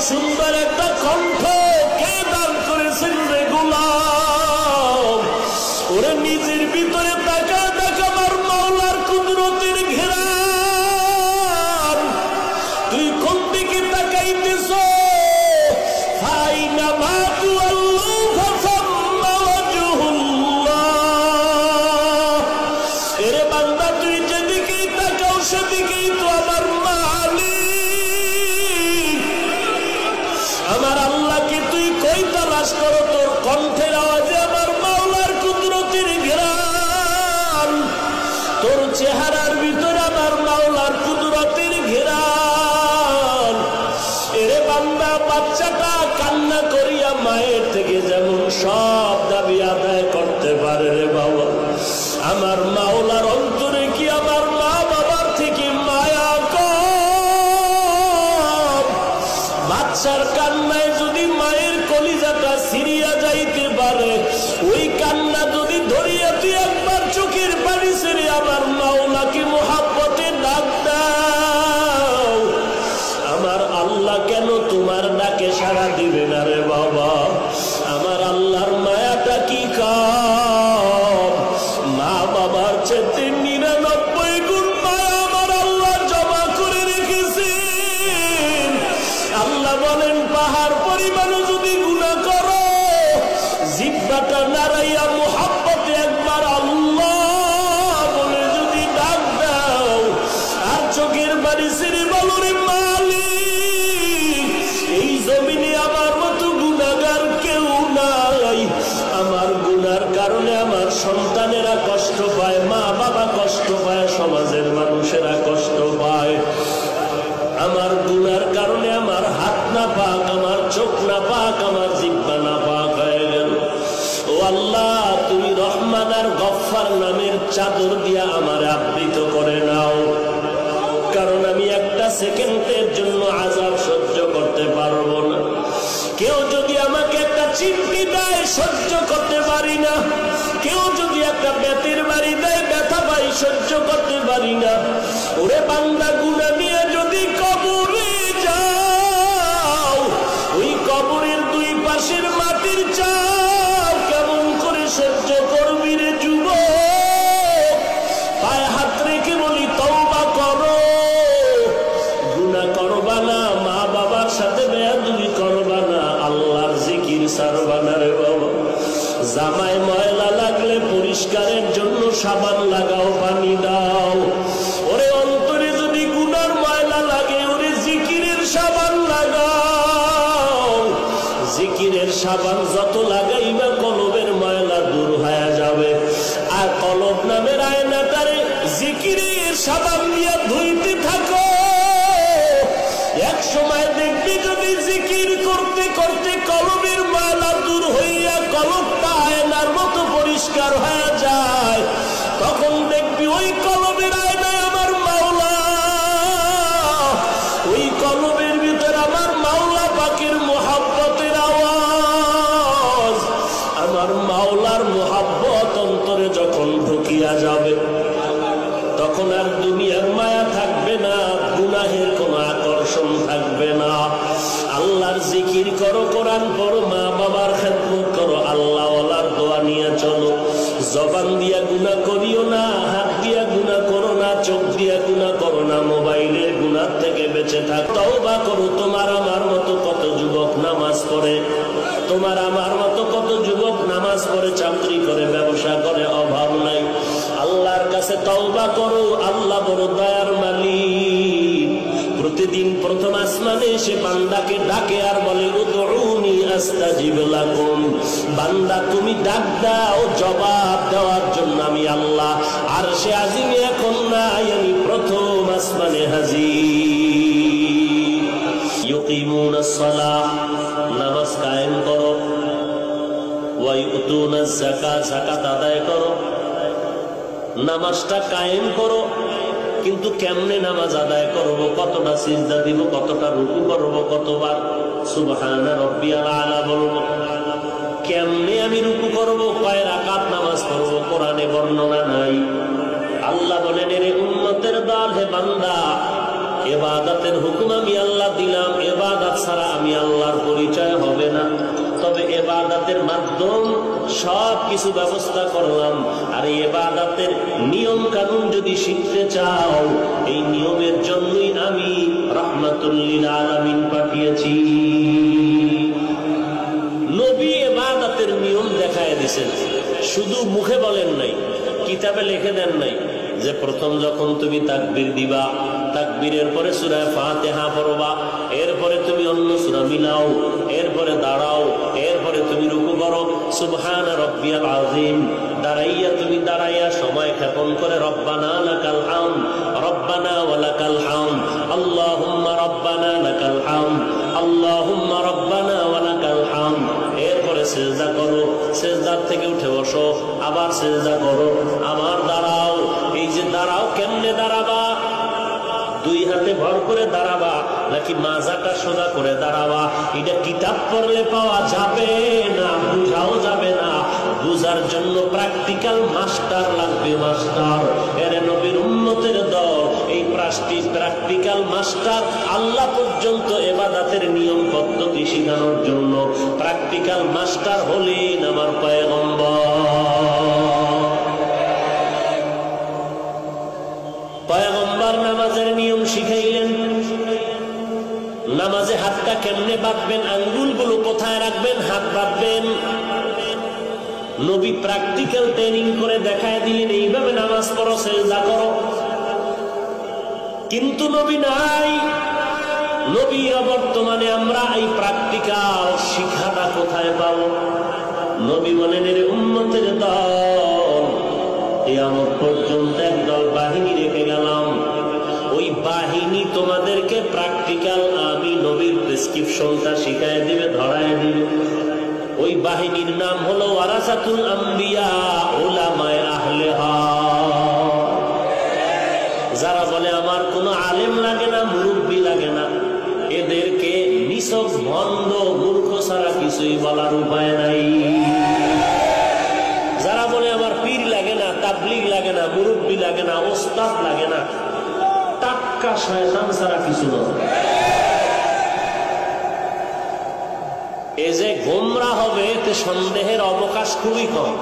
সুন্দর একটা কণ্ঠ কে দান করেছেন রে গোলাম? ওরে নিজের ভিতরে তাকা তাকা আমার মাওলার কুদরতের ঘেরান। তুই কোন দিকে তাকাইতেছ? ফাইনা মা তুআল্লু ফাসাম্মা ওয়াজহুল্লাহ। এরে বান্দা, তুই যেদিকেই তাকাও সেদিকেই তো আমার মালিক। আমার আল্লাহকে তুই কই তালাশ করো? তোর কণ্ঠের আওয়াজে আমার মাওলার কুদরতের ঘেরান। তোর চেহারার ভিতরে আমার মাওলার কুদরতের ঘেরান। এরে বান্দা, বাচ্চাটা কান্না করিয়া মায়ের থেকে যেমন সব দাবি আদায় করতে পারে রে বাবা, আমার মাওলার অন্তরে কি আমার মা বাবার থেকে মায়া কম? বাচ্চার কান্নায় যদি মায়ের কলিজাটা সিরিয়া যাইতে পারে, ওই কান্না যদি ধরিয়া তুই একবার চোখের পানি ছেড়ে আমার মাওলাকে মোহাব্বতে ডাক দাও, আমার আল্লাহ কেন তোমার ডাকে সাড়া দিবে না রে বাবা? আমার আল্লাহর মায়াটা কি কম? মা বাবার চেয়ে 99 গুণ মায়া আমার আল্লাহ জমা করে রেখেছেন। আল্লাহ বলেন, পাহাড় পরিমাণও যদি গুনাহ করো, জিহ্বাটা নাড়াইয়া মুহাব্বতে একবার আল্লাহ বলে যদি ডাক দাও, আর চোখের বাড়ি ছেড়ে বলো রে মালিক, এই জমিনে আমার মতো গুনাহগার কেউ নাই। আমার গুনার কারণে আমার সন্তানেরা কষ্ট পায়, মা বাবা কষ্ট পায়, সমাজের মানুষেরা কষ্ট পায়। আমার গুনার কারণে আমার হাত না পাক, আমার চোখ না পাক, আমার জিহ্বা না পাক হয়ে গেল। ও আল্লাহ, তুমি রহমান আর গফফার নামের চাদর দিয়া আমার আবৃত করে নাও, কারণ আমি একটা সেকেন্ডের জন্য আযাব সহ্য করতে পারবো না। কেউ যদি আমাকে একটা চিমটি দেয় সহ্য করতে পারি না, কেউ যদি একটা বেতের বাড়ি দেয় ব্যথা পাই সহ্য করতে পারি না। ওরে বান্দা, গুনাহ নিয়ে যদি কবরে যাও, ওই কবরের দুই পাশের মাটির চাপ কেমন করে সহ্য করবি রে যুবক? পায়ে হাত রেখে বলি, তওবা করো, গুনাহ করবা না, মা বাবার সাথে বেয়াদবি করবা না, আল্লাহর জিকির ছাড়বা না রে বাবা। জামায় ময়লা লাগলে পরিষ্কারের জন্য সাবান লাগাও, পানি দাও। ওরে অন্তরে যদি গুনার ময়লা লাগে, ওরে জিকিরের সাবান লাগাও। জিকিরের সাবান যত লাগাইবা কলবের ময়লা দূর হয়ে যাবে। আর কলব নামের আয়নাটারে জিকিরের সাবান দিয়ে ধুইতে থাকো। এক সময় দেখবি যদি জিকির করতে করতে কলবের ময়লা দূর হইয়া কলবটা আয়নার মতো পরিষ্কার হয়ে যায়, তখন দেখবি ওই কলবের আয়নায় আমার মাওলা, ওই কলবের ভিতরে আমার মাওলা পাকের মুহাব্বতের আওয়াজ। আমার মাওলার মুহাব্বত অন্তরে যখন ঢুকিয়া যাবে, তখন আর দুনিয়ার মায়া থাকবে না, গুনাহের কোনো আকর্ষণ থাকবে না। আল্লাহর জিকির করো, কোরআন পড়ো, মা বাবার খেদমত করো, আল্লাহ ওয়ালার দোয়া নিয়ে চলো। জবান দিয়া গুনাহ করিও না, হাত দিয়া গুনাহ করো না, চোখ দিয়া গুনাহ করো না, মোবাইলের গুনাহ থেকে বেঁচে থাক, তওবা করো। তোমার আমার মতো কত যুবক নামাজ পড়ে, তোমার আমার মতো কত যুবক নামাজ পড়ে, চাকরি করে, ব্যবসা করে, অভাব নাই। আল্লাহর কাছে তওবা করো, আল্লাহ বড় দয়ার মালিক। প্রতিদিন প্রথম আসমানে এসে বান্দাকে ডাকে আর বলে, উদউনি আস্তাজিব লাকুম। বান্দা তুমি ডাক দাও, জবাব দেওয়ার জন্য আমি আল্লাহ আরশে আজিমে এখন নাই, আমি প্রথম আসমানে হাজির। ইউকিমুনাস সালাহ, নামাজ কায়েম করো। ওয়া ইউতুনাজ যাকাত, যাকাত আদায় করো। নামাজটা কায়েম করো, কিন্তু কেমনে নামাজ আদায় করব, কতটা সিজদা দিব, কতটা রুকু করব, কতবার সুবহানা রাব্বিয়াল আলা বলবো, কেমনে আমি রুকু করব, কয় রাকাত নামাজ পড়ব, কোরআনে বর্ণনা নাই। আল্লাহ বলেন, এর উম্মতের দল, হে বান্দা, ইবাদতের হুকুম আমি আল্লাহ দিলাম, ইবাদত ছাড়া আমি আল্লাহর পরিচয় হবে না। তবে ইবাদতের মাধ্যম সব কিছু ব্যবস্থা করলাম, আর ইবাদতের নিয়ম কানুন যদি শিখতে চাও, এই নিয়মের জন্যই আমি রাহমাতুল লিল আলামিন পাঠিয়েছি। নবী ইবাদতের নিয়ম দেখায় দিয়েছেন, শুধু মুখে বলেন নাই, কিতাবে লিখে দেন নাই যে প্রথম যখন তুমি তাকবীর দিবা, তাকবীরের পরে সূরা ফাতিহা পড়বা, এরপরে তুমি অন্য সূরা মিলাও, এরপরে দাঁড়াও, এরপরে তুমি রুকু করো, সুবহান রাব্বিয়াল আযীম, দাঁড়াইয়া তুমি দাঁড়াইয়া সময় ক্ষেপণ করে রব্বানা লাকাল হামদ, রব্বানা ওয়া লাকাল হামদ, আল্লাহুম্মা রব্বানা লাকাল হামদ, আল্লাহুম্মা রব্বানা ওয়া লাকাল হামদ। এরপরে সিজদা করো, সিজদার থেকে উঠে বসো, আবার সিজদা করো, আবার দাঁড়াও। এই যে দাঁড়াও, কেমনে দাঁড়াবা? দুই হাতে ভর করে দাঁড়াবা নাকি মাজাটা সোজা করে দাঁড়াবা? এটা কিতাব পড়লে পাওয়া যাবে না, বুঝাও যাবে না। বুঝার জন্য প্র্যাকটিক্যাল মাস্টার লাগবে, মাস্টার। এরে নবীর উম্মতের দল, এই প্র্যাকটিক্যাল মাস্টার আল্লাহ পর্যন্ত ইবাদতের নিয়ম পদ্ধতি শেখানোর জন্য প্র্যাকটিক্যাল মাস্টার হলেন আমার পয়গম্বর। নামাজের নিয়ম শিখাইলেন, নামাজে হাতটা কেমনে বাঁধবেন, আঙ্গুলগুলো কোথায় রাখবেন, হাত বাঁধবেন। নবী প্র্যাকটিক্যাল ট্রেনিং করে দেখায় দিলেন, এইভাবে নামাজ পড়ো, সিজদা করো। কিন্তু নবী নাই, নবী বর্তমানে আমরা এই প্র্যাকটিক্যাল শিক্ষাটা কোথায় পাবো? নবী বলেন, এর উম্মতের দল, কিয়ামত পর্যন্ত একদল বাহিনী রেখে গেলাম, ওই বাহিনী তোমাদেরকে প্র্যাকটিক্যাল আমি নবীর প্রেসক্রিপশনটা শিখায় দিবে, ধরায় দিবে। ওই বাহিনীর নাম হলো ওয়ারাসাতুল আম্বিয়া, উলামায়ে আহলে হক। যারা বলে আমার কোনো আলেম লাগে না, মুরব্বী লাগে না, এদেরকে নিছক ভণ্ড মূর্খ ছাড়া কিছুই বলার উপায় নাই। যারা বলে আমার পীর লাগে না, তাবলীগ লাগে না, মুরব্বী লাগে না, ওস্তাদ লাগে না, টাটকা শয়তান ছাড়া কিছু নয়। এ যে গোমরা হবে, এতে সন্দেহের অবকাশ খুবই কম।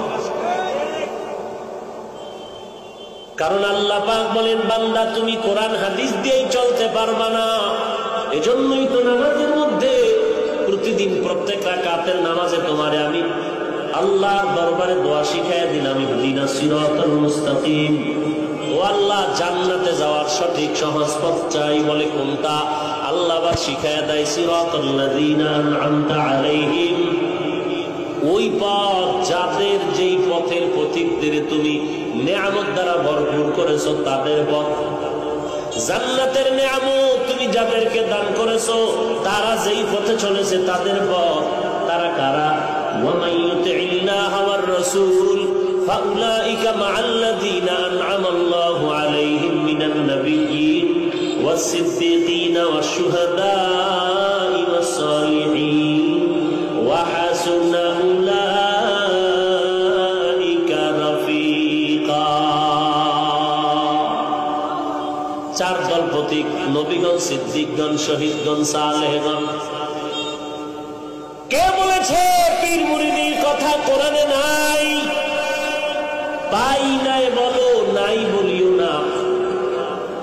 কারণ আল্লাহ পাক বলেন, বান্দা তুমি কোরআন হাদিস দিয়েই চলতে পারবা না। এজন্যই তো নামাজের মধ্যে প্রতিদিন প্রত্যেক রাকাতের নামাজে তোমারে আমি আল্লাহর দরবারে দোয়া শিখাইয়া দিলাম, ইহদিনাস সিরাতাল মুস্তাকিম। ও আল্লাহ, জান্নাতে যাওয়ার সঠিক সহজ পথ চাই। বলে কোনটা? আল্লাহ বা শিখাইয়া দেয়, সিরাতাল লাযীনা আন'আমতা আলাইহিম, ওই পথ যাদের, যেই পথের পথিকদের তুমি নেয়ামত দ্বারা ভরপুর করেছো, তাদের পথ। জান্নাতের নেয়ামত তুমি যাদেরকে দান করেছো, তারা যেই পথে চলেছে, তাদের পথ। তারা কারা? ومن يطع الله والرسول فأولئك مع الذين أنعم الله عليهم من النبيين والصديقين والشهداء والصالحين وحسن أولئك رفيقا। চার দল প্রতীক: নবীগণ, সিদ্দিকগণ, শহীদগণ, সালেহগণ। কে বলেছে পীর মুরিদির কথা কোরআনে নাই? পাই নাই বলো, নাই বলিও না।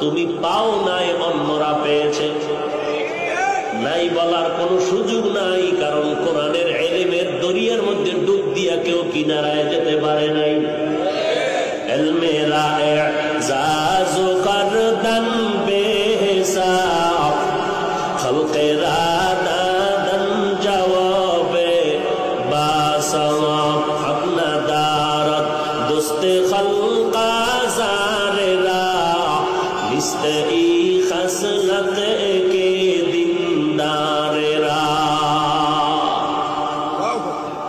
তুমি পাও নাই, অন্যরা পেয়েছে। নাই বলার কোনো সুযোগ নাই, কারণ কোরআনের ইলমের দরিয়ার মধ্যে ডুব দিয়া কেউ কিনারায় যেতে পারে নাই। ইলমে রা'জাজ করদান বেহিসাব, খলকে রাদান জওয়াবে বাসওয়াব, আপনা দারত দুস্তে খলকা জারেরা, লিস্তে ই খসলত কে দিনদারেরা।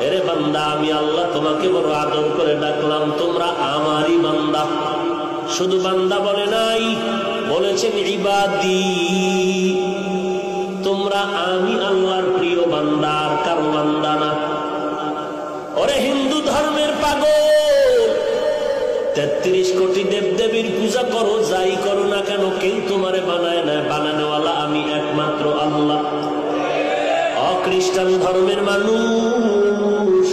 এরে বান্দা, আমি আল্লাহ তোমাকে বড় আদর করে ডাকলাম, তোমরা আমারই বান্দা। শুধু বান্দা বলে নাই, বলেছেন ইবাদি। তোমরা আমি আল্লাহর প্রিয় বান্দা, আর কারো বান্দা না। ওরে হিন্দু ধর্মের পাগল, 33 কোটি দেবদেবীর পূজা করো, যাই করো না কেন, কেউ তোমারে বানায় না, বানানোওয়ালা আমি একমাত্র আল্লাহ। অখ্রিস্টান ধর্মের মানুষ,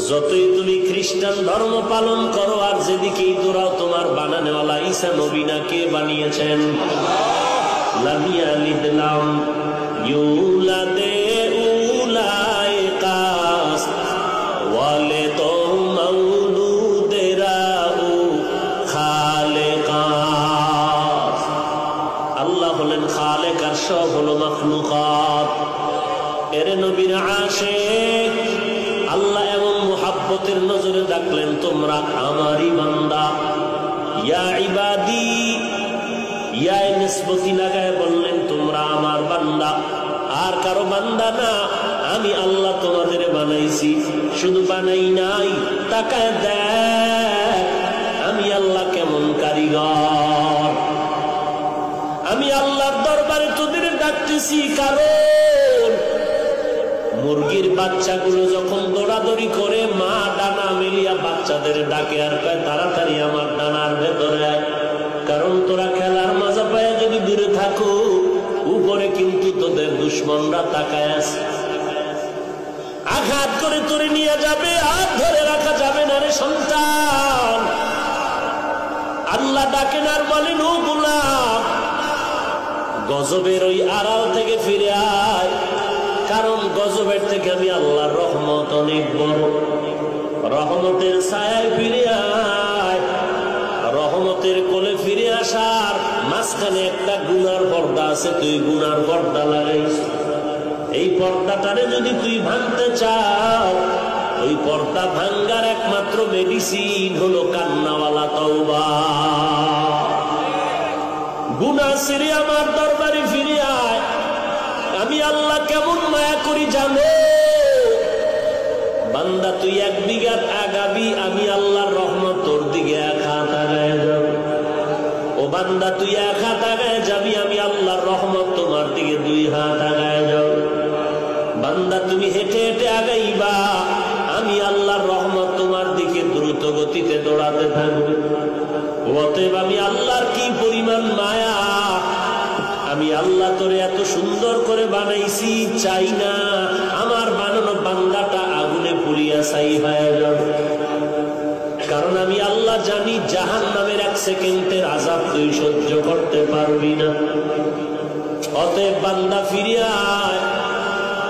যতই তুমি খ্রিস্টান ধর্ম পালন করো আর যেদিকেই দৌড়াও, তোমার বানানোওয়ালা ঈসা নবী না, কে বানিয়েছেন? লাম ইয়ালিদ লাম ইউলাদে উলাইকাস ওয়ালিদ মাউলুদেরাউ খালেকাস। আল্লাহ হলেন খালেক আর সব হলো মাখলুকাত। এর নবীর আশিক আল্লাহ এমন মুহাব্বতের নজরে ডাকলেন, তোমরা আমারই বান্দা। ইয়া ইবাদি, ইয়া নিসবতি লাগায় বললেন তোমরা আমার বান্দা, আর কারো বান্দা না। আমি আল্লাহ তোমাদের বানাইছি, শুধু বানাই নাই, তাকায় দেখ আমি আল্লাহ কেমন কারিগর। আমি আল্লাহর দরবারে তোদের ডাকতেছি, কারণ মুরগির বাচ্চাগুলো যখন দৌড়াদৌড়ি করে, মা ডানা মেলিয়া বাচ্চাদের ডাকে আর কয় তাড়াতাড়ি আমার ডানার ভেতরে আয়, কারণ তোরা খেলার মজা পায় যদি দূরে থাকো, উপরে কিন্তু তোদের দুশ্মনরা তাকায় আছে, আঘাত করে তোরে নিয়ে যাবে, আর ধরে রাখা যাবে না রে সন্তান। আল্লাহ ডাকেন আর বলেন, ও গোলাম, গজবের ওই আড়াল থেকে ফিরে আয়, কারণ গজবের থেকে আমি আল্লাহর রহমত অনেক বড়। রহমতের ছায়ায় ফিরে আয়। রহমতের কোলে ফিরে আসার মাঝখানে একটা গুনার পর্দা আছে, তুই গুনার পর্দা লাগাইস। এই পর্দাটারে যদি তুই ভাঙতে চাও, ওই পর্দা ভাঙ্গার একমাত্র মেডিসিন হলো কান্নাওয়ালা তওবা। গুনাহ ছেড়ে আমার দরবারে ফিরে আয়। আমি আল্লাহ কেমন মায়া করি জানো? বান্দা তুই 1 বিঘা আগাবি, আমি আল্লাহর রহমত তোর দিকে 1 হাত আগায় যাব। ও বান্দা তুই 1 হাত আগায় যাবি, আমি আল্লাহর রহমত তোমার দিকে 2 হাত আগায় যাব। বান্দা তুমি হেঁটে হেঁটে আগাইবা, আমি আল্লাহর রহমত তোমার দিকে দ্রুত গতিতে দৌড়াতে থাকবে। অতএব আমি আল্লাহর কি পরিমাণ মায়া, আমি আল্লাহ তোরে এত সুন্দর করে বানাইছি, চাই না আমার বানানো বান্দাটা আগুনে পুড়িয়া ছাই হয়ে যাবে। কারণ আমি আল্লাহ জানি জাহান্নামের 1 সেকেন্ডের আযাব তুই সহ্য করতে পারবি না। অতএব বান্দা ফিরে আয়,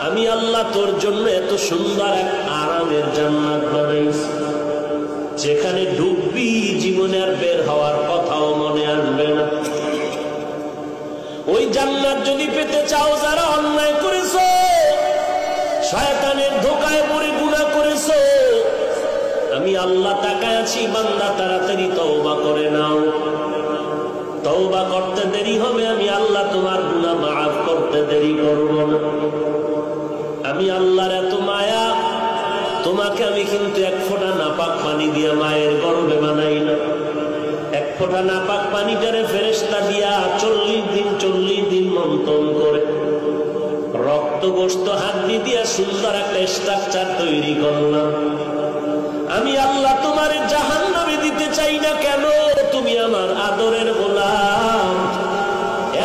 আমি আল্লাহ তোর জন্য এত সুন্দর এক আরামের জান্নাত বানাইছি, যেখানে ডুববি জীবনে আর বের হওয়ার কথাও মনে আসবে না। ওই জান্নাত যদি পেতে চাও, যারা অন্যায় করেছো, শয়তানের ধোকায় পড়ে গুনাহ করেছো, আমি আল্লাহ তাকায় আছি, বান্দা তাড়াতাড়ি তওবা করে নাও। তওবা করতে দেরি হবে, আমি আল্লাহ তোমার গুনাহ মাফ করতে দেরি করব না। আমি আল্লাহর এত মায়া, তোমাকে আমি কিন্তু 1 ফোঁটা নাপাক পানি দিয়ে মায়ের গর্ভে বানাই না। 1 ফোঁটা নাপাক পানিটারে ফেরেশতা দিয়া 40 দিন মন্থন করে রক্ত গোশত হাড্ডি দিয়া সুন্দর একটা স্ট্রাকচার তৈরি করলাম। আমি আল্লাহ তোমার জাহান্নামে দিতে চাই না কেন? তুমি আমার আদরের গোলাম,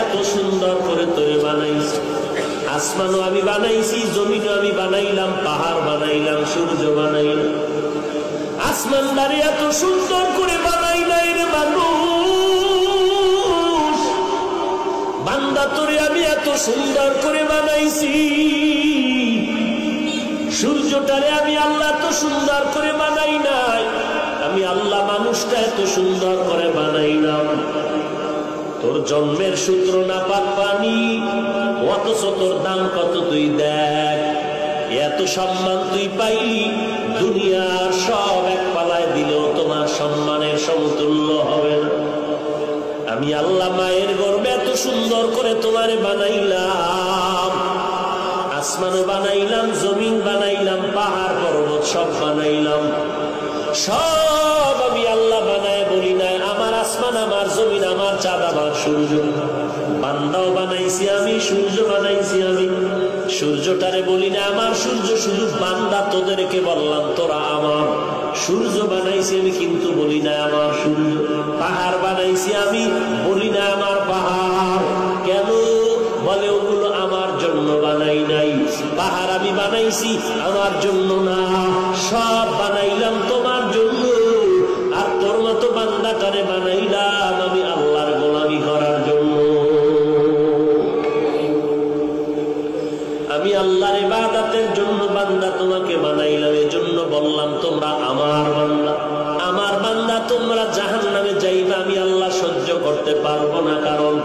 এত সুন্দর করে তোরে বানাইছি। আসমানও আমি বানাইছি, জমিনও আমি বানাইলাম, পাহাড় বানাইলাম, সূর্য বানাইলাম। আসমানদারে এত সুন্দর করে বানাই নাই রে মানুষ, বান্দা তোরে আমি এত সুন্দর করে বানাইছি। সূর্যটারে আমি আল্লাহ এত সুন্দর করে বানাই নাই, আমি আল্লাহ মানুষটা এত সুন্দর করে বানাইলাম। তোর জন্মের সূত্র নাপাক পানি, অথচ তোর দাম কত তুই দেখ। এত সম্মান তুই পাইলি, দুনিয়ার সব এক পালায় দিলেও তোমার সম্মানের সমতুল্য হবে না। আমি আল্লাহ মায়ের গর্ভে এত সুন্দর করে তোমারে বানাইলাম, আসমানও বানাইলাম, জমিন বানাইলাম, পাহাড় পর্বত সব বানাইলাম। সব আমি আল্লাহ বানায় বলি নাই আমার আসমান, আমার জমিন, আমার চাঁদ, আমার সূর্য। বান্দাও বানাইছি আমি, সূর্য বানাইছি আমি। সূর্যটারে বলি না আমার সূর্য, শুধু বান্দা তোদেরকে বললাম তোরা আমার। সূর্য বানাইছি আমি কিন্তু বলি না আমার সূর্য, পাহাড় বানাইছি আমি বলি না আমার পাহাড়। কেন? বলে ওগুলো আমার জন্য বানাই নাই। পাহাড় আমি বানাইছি আমার জন্য না, সব বানাইলাম তোমার জন্য। আর তোর মতো বান্দাটারে বানাইলাম আমি আল্লাহর গোলামি করার জন্য। আমি আল্লাহর ইবাদতের জন্য বান্দা তোমাকে বানাইলাম। এজন্য বললাম তোমরা আমার বান্দা। আমার বান্দা তোমরা জাহান্নামে যাইবা আমি আল্লাহ সহ্য করতে পারবো না, কারণ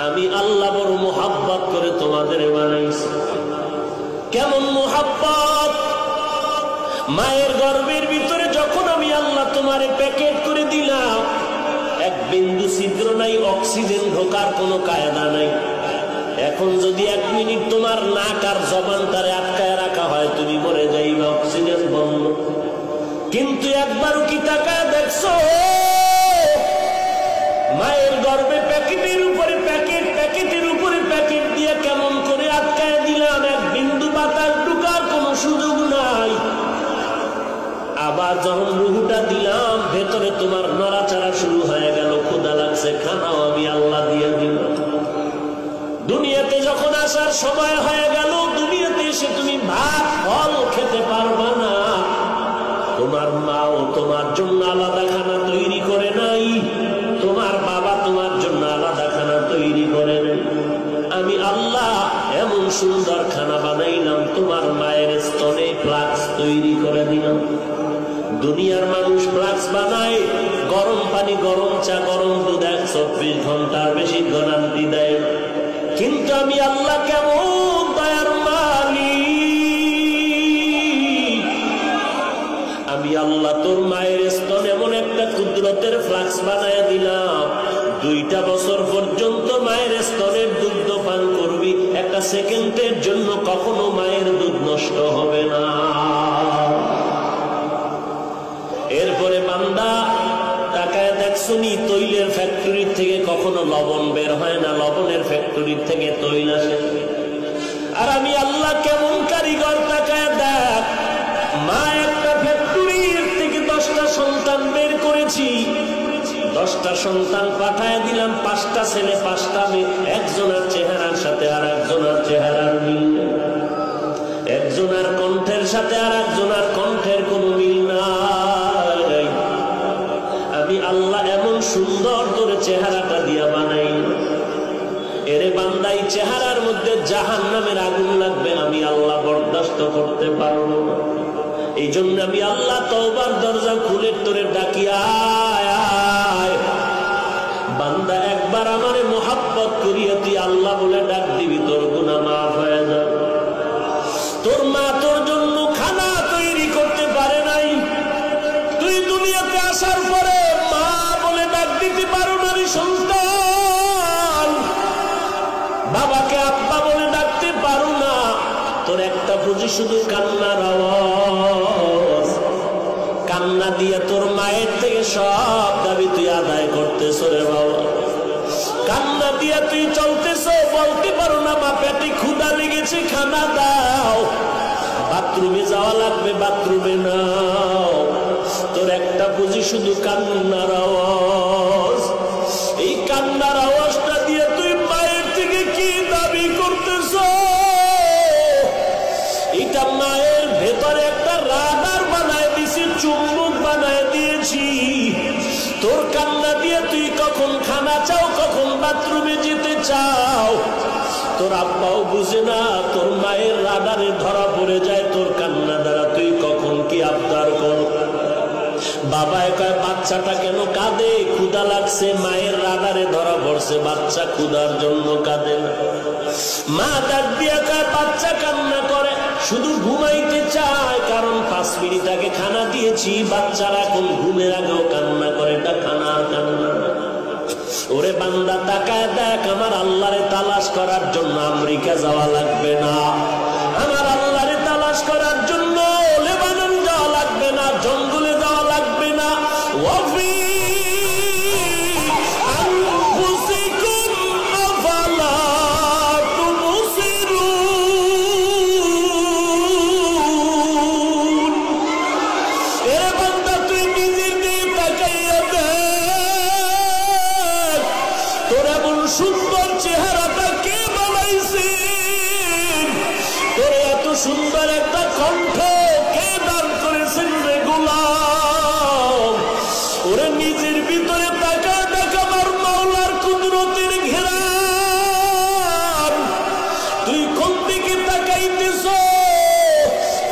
আমি আল্লাহ বড় মুহাব্বত করে তোমাদের বানাইছি। কেমন মুহাব্বত? মায়ের গর্ভের ভিতরে যখন আমি আল্লাহ তোমারে প্যাকেট করে দিলাম, এক বিন্দু ছিদ্র নাই, অক্সিজেন ঢোকার কোনো কায়দা নাই। এখন যদি 1 মিনিট তোমার নাক আর জবানটারে আটকায় রাখা হয়, তুমি মরে যাইবে, অক্সিজেন বন্ধ। কিন্তু একবারও কি তাকায় দেখছো? মায়ের গর্ভে প্যাকেটের উপরে প্যাকেট, প্যাকেটের উপরে প্যাকেট দিয়ে কেমন করে আটকায় দিলাম, এক বিন্দু বাতাস ঢোকার কোনো সুযোগ নাই। আবার যখন রুহুটা দিলাম, ভেতরে তোমার নড়াচড়া শুরু হয়ে গেল, ক্ষুধা লাগছে, খানাও আমি আল্লাহ দিয়ে দিলাম। দুনিয়াতে যখন আসার সময় হয়ে গেল, দুনিয়াতে এসে তুমি ভাত ফল খেতে পারবা না। তোমার মাও তোমার জন্য আলাদা খানা তৈরি করে নাই, তোমার বাবা তোমার জন্য আলাদা খানা তৈরি করে নাই। আমি আল্লাহ এমন সুন্দর খানা বানাইলাম, তোমার মায়ের স্তনে ফ্লাক্স তৈরি করে দিলাম। দুনিয়ার মানুষ ফ্লাক্স বানায়, গরম পানি, গরম চা, গরম দুধ 24 ঘন্টার বেশি গ্যারান্টি দেয়। কিন্তু আমি আল্লাহ কেমন দয়ার মালিক! আমি আল্লাহ তোর মায়ের স্তন এমন একটা কুদরতের ফ্লাক্স বানায় দিলাম, 2টা বছর পর্যন্ত মায়ের স্তনের দুধ পান করবি, একটা সেকেন্ডের জন্য কখনো মায়ের দুধ নষ্ট হবে না। এরপরে বান্দা তাকায় দেখছো নি, তৈলের ফ্যাক্টরি থেকে কখনো লবণ বের হয় না, লবণের ফ্যাক্টরি থেকে তৈল আসে। আর আমি আল্লাহ কেমন কারিগর, তাকায় দেখ, মা একটা ফ্যাক্টরির থেকে 10টা সন্তান বের করেছি, 10টা সন্তান পাঠায় দিলাম, 5টা ছেলে 5টা মেয়ে, একজনের চেহারার সাথে আর একজনের চেহারার মিল নেই, একজনের কণ্ঠের সাথে আর একজনের কণ্ঠের কোনো মিল নাই। আমি আল্লাহ এমন সুন্দর করে চেহারাটা দিয়া বানাই, এরে বান্দাই চেহারার মধ্যে জাহান্নামের আগুন লাগবে, আমি আল্লাহ বরদাস্ত করতে পারবো না। এই জন্য আমি আল্লাহ তওবার দরজা খুলে তোরে ডাকি, আয় আয় বান্দা, একবার আমারে মোহাব্বত করিয়া তুই আল্লাহ বলে ডাক দিবি, তোর গুনাহ মাফ হয়ে যাবে। তোর মা তোর জন্য খানা তৈরি করতে পারে নাই, তুই দুনিয়াতে আসার পরে মা বলে ডাক দিতে পারো না রে সন্তান, বাবাকে আব্বা বলে ডাকতে পারো না। তোর একটা বুঝি শুধু কান্নার আওয়াজ, কান্না দিয়ে তোর মায়ের থেকে সব দাবি তুই আদায় করতেছ রে বাবা। কান্না দিয়ে তুই চলতেছ, বলতে পারো না মা পেটে ক্ষুধা লেগেছে, খানা দাও। বাথরুমে যাওয়া লাগবে, বাথরুমে নাও। তোর একটা বুঝি শুধু কান্নার আওয়াজ। এই কান্নার আওয়াজটা দিয়ে তুই মায়ের থেকে কি দাবি করতেছ? এটা মায়ের ভেতরে একটা রাডার বানায় দিয়েছি, চুম্বক বানায় দিয়েছি। তোর কান্না দিয়ে তুই কখন খানা চাও, কখন বাথরুমে যেতে চাও, তোর আব্বাও বুঝে না। তোর মায়ের রাডারে ধরা পড়ে যায় তোর কান্না দ্বারা, তুই কখন কি আবদার কর। বাবায় কয় বাচ্চাটা কেন কাঁদে, ক্ষুধা লাগছে, মায়ের রাডারে ধরা পড়ছে, বাচ্চা ক্ষুধার জন্য কাঁদে না। মা ডাক দিয়া কয় বাচ্চা কান্না করে, শুধু ঘুমাইতে চায়, কারণ 5 মিনিট আগে খানা দিয়েছি, বাচ্চারা এখন ঘুমের আগেও কান্না করে, এটা খানা আর কান্না। ওরে বান্দা তাকায় দেখ, আমার আল্লাহরে তালাশ করার জন্য আমেরিকা যাওয়া লাগবে না, আমার আল্লাহরে তালাশ করার জন্য লেবানন যাওয়া লাগবে না, জঙ্গলে যাওয়া লাগবে না। ওয়াফি আনফুসিকুম আফালা তুবসিরুন। এরে বান্দা তুই নিজের দিকে তাকাইয়া দেখ, তোর এমন সুন্দর চেহারাটা কে বানাইছে? তোর এত সুন্দর একটা কণ্ঠ কে দান করেছেন রে গোলাম? ওরে নিজের ভিতরে তাকা দেখ, আমার মাওলার কুদরতের ঘেরান। তুই কোন দিকে তাকাইতেছ?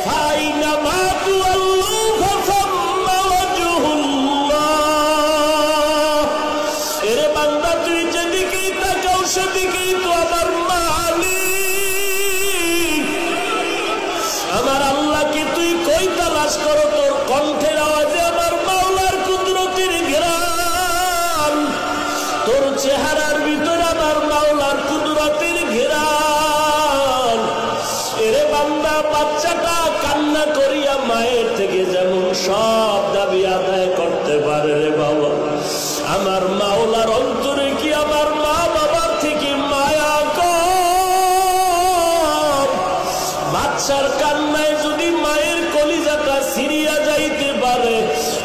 ফাইনামা তুআল্লু ফাসাম্মা ওয়াজহুল্লাহ। এরে বান্দা তুই যেদিকেই তাকাও সেদিকেই তো আমার মালিক। আমার আল্লাহকে তুই কই তালাশ করো? তোর কণ্ঠের আওয়াজে আমার মাওলার কুদরতের ঘেরান, তোর চেহারার ভিতরে আমার মাওলার কুদরতের ঘেরান। এরে বান্দা, বাচ্চাটা কান্না করিয়া মায়ের থেকে যেমন সব দাবি আদায় করতে পারে রে বাবা, আমার মাওলার অন্তরে কি আমার মা বাবার থেকে মায়া কম? বাচ্চার কান্নায় যদি মায়ের কলিজাটা ছিঁড়িয়া যাইতে পারে,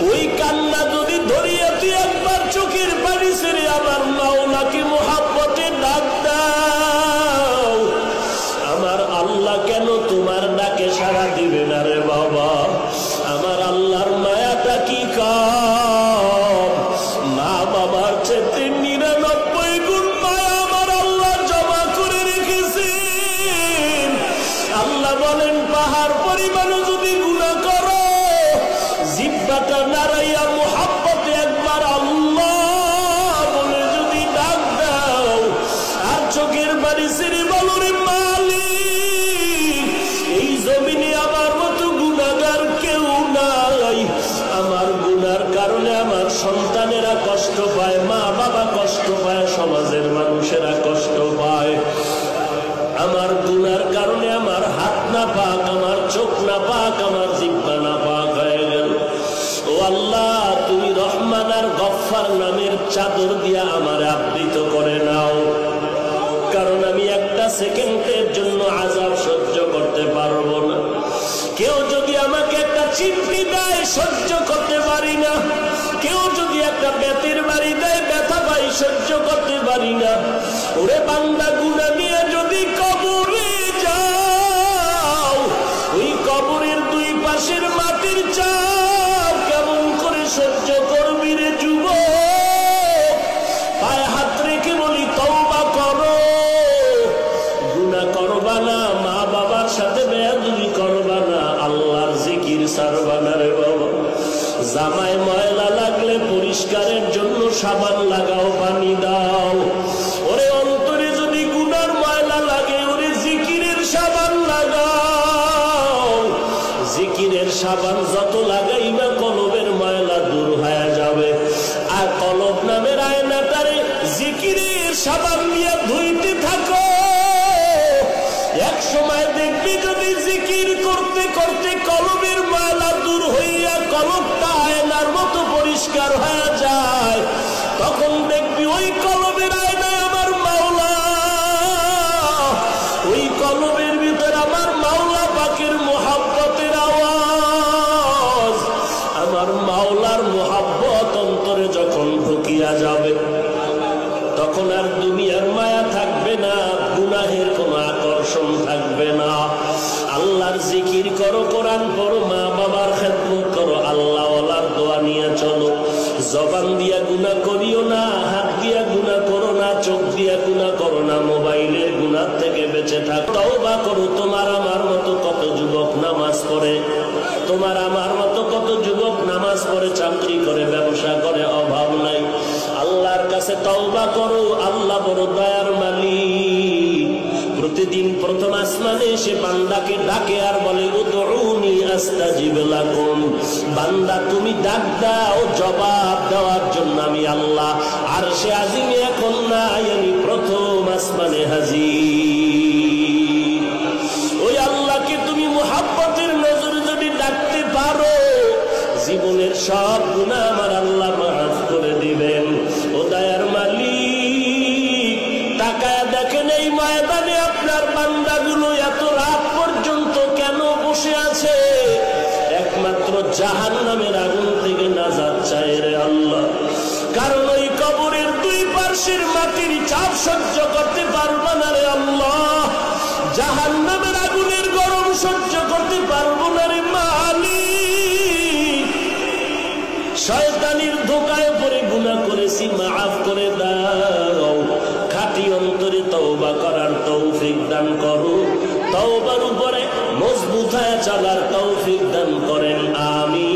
ওই কান্না যদি ধরিয়া তুই একবার চোখের পানি ছেড়ে আমার মাওলাকে মুহাব্বতে ডাক দাও, আমার আল্লাহ কেন তোমার ডাকে সাড়া দিবে না রে বাবা? আমার আল্লাহর মায়াটা কি কম? মা বাবার চেয়ে 99 গুণ মায়া আমার আল্লাহ জমা করে রেখেছেন। আল্লাহ বলেন, পাহাড় পরিমাণও যদি গুনাহ করো, জিহ্বাটা নাড়াইয়া মুহাব্বতে একবার আল্লাহ বলে যদি ডাক দাও, আর চোখের বাড়ি ছেড়ে বলো রে মালিক, এই জমিনে আমার মতো গুনাহগার কেউ নাই। আমার গুনার কারণে আমার সন্তানেরা কষ্ট পায়, মা বাবা কষ্ট পায়, সমাজের মানুষেরা কষ্ট পায়। আমার গুনার কারণে আমার হাত না পাক, আমার চোখ না পাক, আমার জিহ্বা না পাক হয়ে গেল। ও আল্লাহ, তুমি রহমান আর গফফার নামের চাদর দিয়া আমার আবৃত করে নাও, কারণ আমি একটা সেকেন্ডের জন্য আযাব সহ্য করতে পারবো না। কেউ যদি আমাকে একটা চিমটি দেয় সহ্য করতে পারি না, কেউ যদি একটা বেতের বাড়ি দেয় ব্যথা পাই সহ্য করতে পারি না। ওরে বান্দা, গুনাহ নিয়ে যদি কবরে যাও, ওই কবরের দুই পাশের মাটির চাপ কেমন করে সহ্য করবি রে যুবক? পায়ে হাত রেখে বলি, তওবা করো, গুনাহ করবা না, মা বাবার সাথে বেয়াদবি করবা না, আল্লাহর জিকির ছাড়বা না রে বাবা। জামায় ময়লা লাগলে পরিষ্কারের জন্য সাবান লাগাও, পানি দাও। ওরে অন্তরে যদি গুনার ময়লা লাগে, ওরে জিকিরের সাবান লাগাও। জিকিরের সাবান যত লাগাইবা কলবের ময়লা দূর হয়ে যাবে। আর কলব নামের আয়নাটারে জিকিরের সাবান দিয়ে ধুইতে থাকো। এক সময় দেখবি যদি জিকির করতে করতে কলবের ময়লা দূর হইয়া কলবটা আয়নার মতো পরিষ্কার হয়ে যায়, তখন দেখবি ওই কলবের আয়নায় আমার মাওলা, ওই কলবের ভিতরে আমার মাওলা পাকের মুহাব্বতের আওয়াজ। আমার মাওলার মুহাব্বত অন্তরে যখন ঢুকিয়া যাবে, তখন আর দুনিয়ার মায়া থাকবে না, গুনাহের কোনো আকর্ষণ থাকবে না। আল্লাহর জিকির করো, কোরআন পড়ো, মা বাবার খেদমত করো, আল্লাহ ওয়ালার দোয়া নিয়ে চলো। জবান দিয়া গুনাহ করিও না, হাত দিয়া গুনাহ করো না, চোখ দিয়া গুনাহ করো না, মোবাইলের গুনাহ থেকে বেঁচে থাকো, তওবা করো। তোমার আমার মতো কত যুবক নামাজ পড়ে, তোমার আমার মতো কত যুবক নামাজ পড়ে, চাকরি করে, ব্যবসা করে, অভাব নাই। আল্লাহর কাছে তওবা করো, আল্লাহ বড় দয়ার মালিক। প্রতিদিন প্রথম আসমানে এসে বান্দাকে ডাকে আর বলে, উদউনি আস্তাজিব লাকুম। বান্দা তুমি ডাক দাও, জবাব দেওয়ার জন্য আমি আল্লাহ আরশে আজিমে এখন নাই, আমি প্রথম আসমানে হাজির। ওই আল্লাহকে তুমি মুহাব্বতের নজরে যদি ডাকতে পারো, জীবনের সব গুনাহ আমার আল্লাহ মাফ করে দিবেন। ও দয়ার মালিক, তাকায় দেখেন এই ময়দানে আপনার বান্দাগুলো এত রাত পর্যন্ত কেন বসে আছে? একমাত্র জাহান্নামের আগুন থেকে নাজাত চাই রে আল্লাহ। কারণ ওই কবরের দুই পার্শ্বের মাটির চাপ সহ্য করতে পারবো না রে আল্লাহ, জাহান্নামের আগুনের গরম সহ্য করতে পারবো না রে মালিক। শয়তানির ধোঁকায় পড়ে গুনাহ করেছি, মাফ করে দাও। খাঁটি অন্তরে তওবা করার তৌফিক দান করো, তওবার উপরে মজবুত হয়ে চলার তৌফিক দান করেন, আমিন।